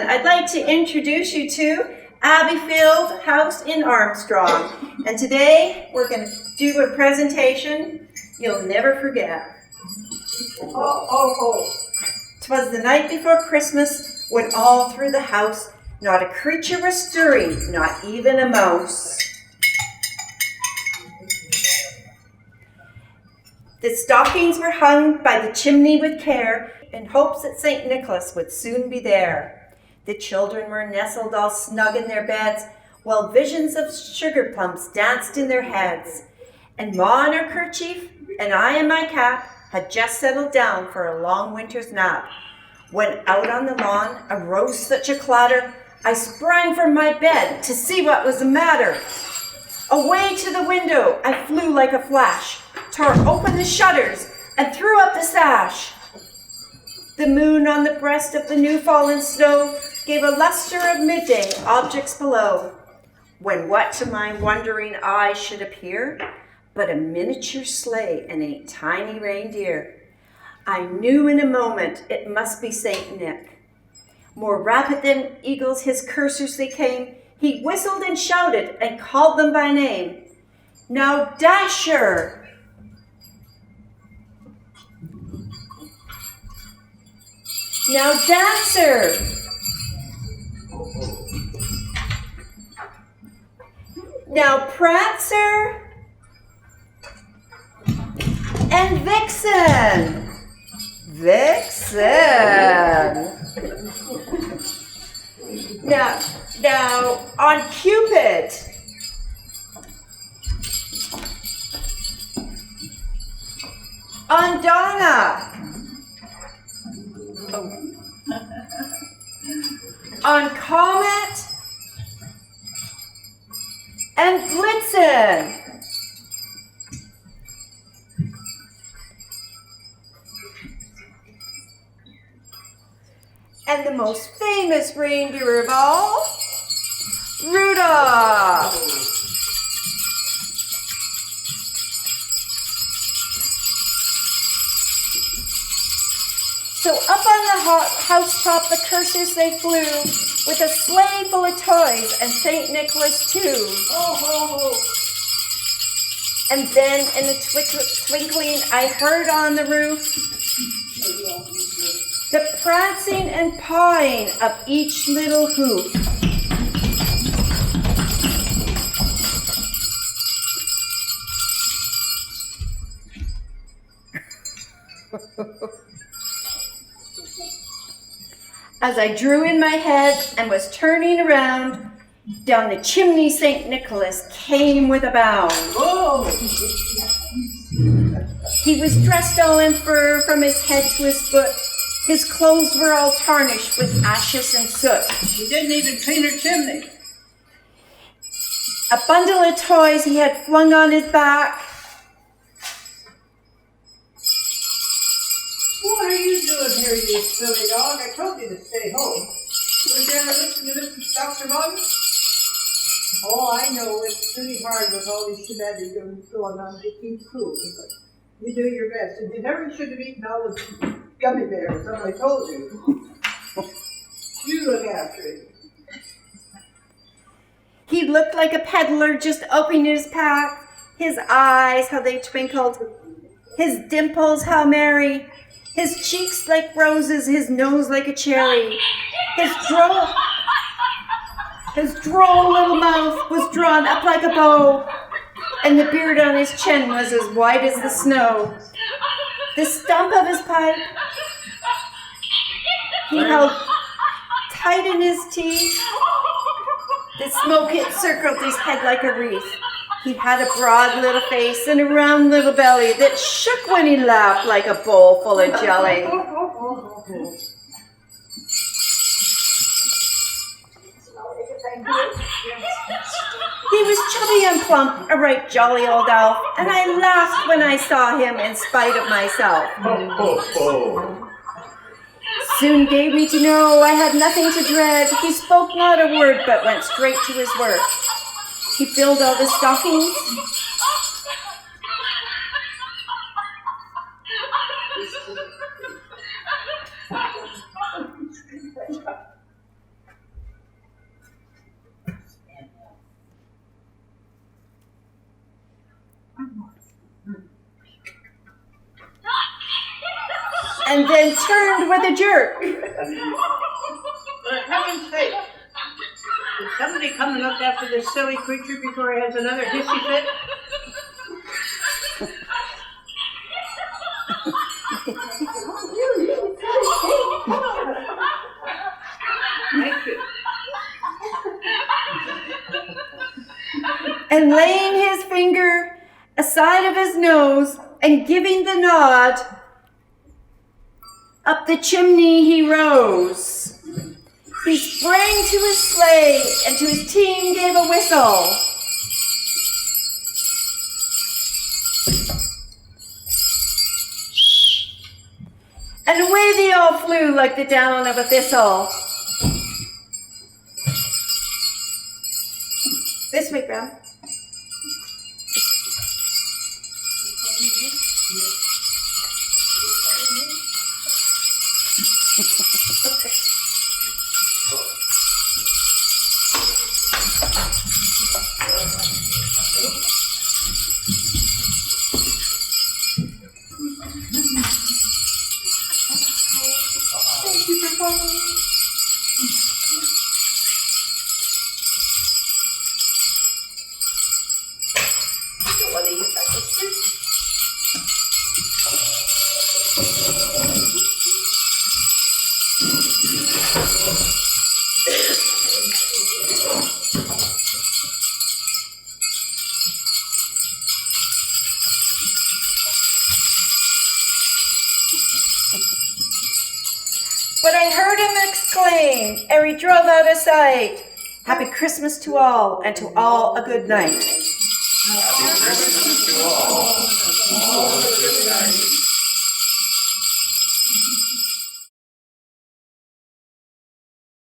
I'd like to introduce you to Abbeyfield House in Armstrong. And today we're going to do a presentation you'll never forget. 'Twas the night before Christmas when all through the house not a creature was stirring, not even a mouse. The stockings were hung by the chimney with care in hopes that St. Nicholas would soon be there. The children were nestled all snug in their beds, while visions of sugar plums danced in their heads. And Ma in her kerchief, and I in my cap, had just settled down for a long winter's nap. When out on the lawn arose such a clatter, I sprang from my bed to see what was the matter. Away to the window I flew like a flash, tore open the shutters, and threw up the sash. The moon on the breast of the new-fallen snow gave a luster of midday objects below, when what to my wondering eyes should appear but a miniature sleigh and a tiny reindeer. I knew in a moment it must be Saint Nick. More rapid than eagles his coursers they came. He whistled and shouted and called them by name. Now Dasher! Now Dancer! Now Prancer! And Vixen! Vixen! Now on Cupid! On Donna! On Comet and Blitzen. And the most famous reindeer of all, Rudolph. So up on the housetop the coursers they flew, with a sleigh full of toys and St. Nicholas too. And then in a twinkling I heard on the roof the prancing and pawing of each little hoof. As I drew in my head and was turning around, down the chimney St. Nicholas came with a bound. Whoa. He was dressed all in fur from his head to his foot. His clothes were all tarnished with ashes and soot. He didn't even clean her chimney. A bundle of toys he had flung on his back. What are you doing here, you silly dog? I told you to stay home. Would you ever listen to this, Dr. Bobby? Oh, I know. It's pretty hard with all these shenanigans going on to keep cool. But you do your best. And you never should have eaten all the gummy bears, somebody told you. You look after it. He looked like a peddler just opening his pack. His eyes, how they twinkled. His dimples, how merry. His cheeks like roses, his nose like a cherry. His droll little mouth was drawn up like a bow, and the beard on his chin was as white as the snow. The stump of his pipe he held tight in his teeth. The smoke encircled his head like a wreath. He had a broad little face and a round little belly that shook when he laughed like a bowl full of jelly. He was chubby and plump, a right jolly old elf, and I laughed when I saw him in spite of myself. Soon gave me to know I had nothing to dread. He spoke not a word, but went straight to his work. He filled all the stockings. and then turned with a jerk. For heaven's sake, did somebody come and look after this silly creature before he has another hissy fit? Thank you. And laying his finger aside of his nose and giving the nod, up the chimney he rose. He sprang to his sleigh and to his team gave a whistle. And away they all flew like the down of a thistle. This way, Brown. Thank you for coming. But I heard him exclaim, ere he drove out of sight, "Happy Christmas to all, and to all a good night."